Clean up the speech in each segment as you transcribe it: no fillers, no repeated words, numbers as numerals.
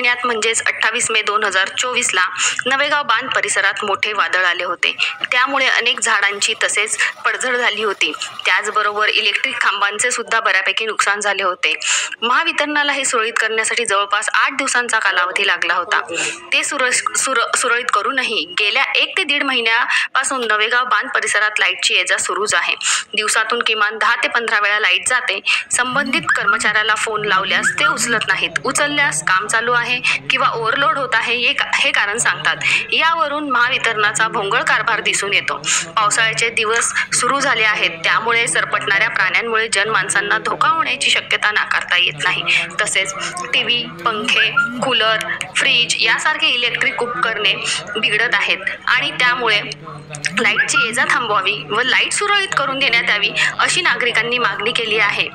महिन्यात म्हणजेच 28 मे 2024ला नवेगाव बांध परिसरात मोठे वादळ आले होते. त्यामुळे अनेक झाडांची तसेच पडझड झाली होती. त्याचबरोबर इलेक्ट्रिक खांबांचे सुद्धा बऱ्यापैकी नुकसान झाले होते. महावितरणाला हे सुरळीत करण्यासाठी जवळपास 8 दिवसांचा कालावधी लागला होता. ते सुरळीत करूनही गेल्या 1 ते 1.5 महिन्यापासून नवेगाव बांध परिसरात लाईटची ये-जा सुरूच आहे. दिवसातून किमान 10 ते 15 वेळा लाईट जाते. संबंधित कर्मचाऱ्याला फोन लावल्यास ते उचलत नाहीत. उचलल्यास काम चालू आहे किंवा ओव्हरलोड होत आहे हे कारण सांगतात. यावरून महावितरणाचा भोंगळ कारभार दिसून येतो. पावसाळ्याचे दिवस सुरू झाले आहेत, त्यामुळे सरपटणाऱ्या प्राण्यांमुळे जनमानसांना धोका होण्याची शक्यता नाकारता येत नाही. तसेच टीव्ही, पंखे, कूलर, फ्रीज यासारखे इलेक्ट्रिक उपकरणे बिघडत आहेत आणि त्यामुळे लाईटची ये-जा थांबवावी व लाईट सुरळीत करून देण्यात यावी अशी नागरिकांनी मागणी केली आहे.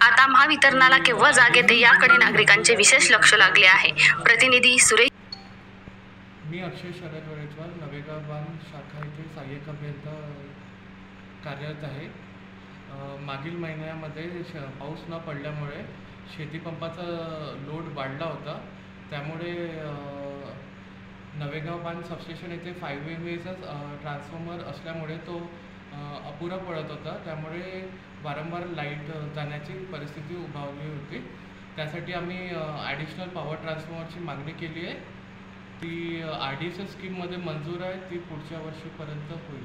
आता महावितरणाला केव्हा जाग येते याकडे नागरिकांचे विशेष लक्ष लागले आहे. प्रतिनिधी सुरेश. मी अक्षय शरद वडेचवाल, नवेगाव बांध शाखा येथे सहाय्यक अभियंता कार्यरत आहे. मागील महिन्यामध्ये पाऊस न पडल्यामुळे शेतीपंपाचा लोड वाढला होता. त्यामुळे नवेगाव बांध सबस्टेशन येथे 5 MVAचा ट्रान्सफॉर्मर असल्यामुळे तो अपुरा पडत होता. त्यामुळे वारंवार लाईट जाण्याची परिस्थिती उद्भवली होती. त्यासाठी आम्ही ॲडिशनल पॉवर ट्रान्सफॉर्मरची मागणी केली आहे. ती RDSS स्कीममध्ये मंजूर आहे. ती पुढच्या वर्षीपर्यंत होईल.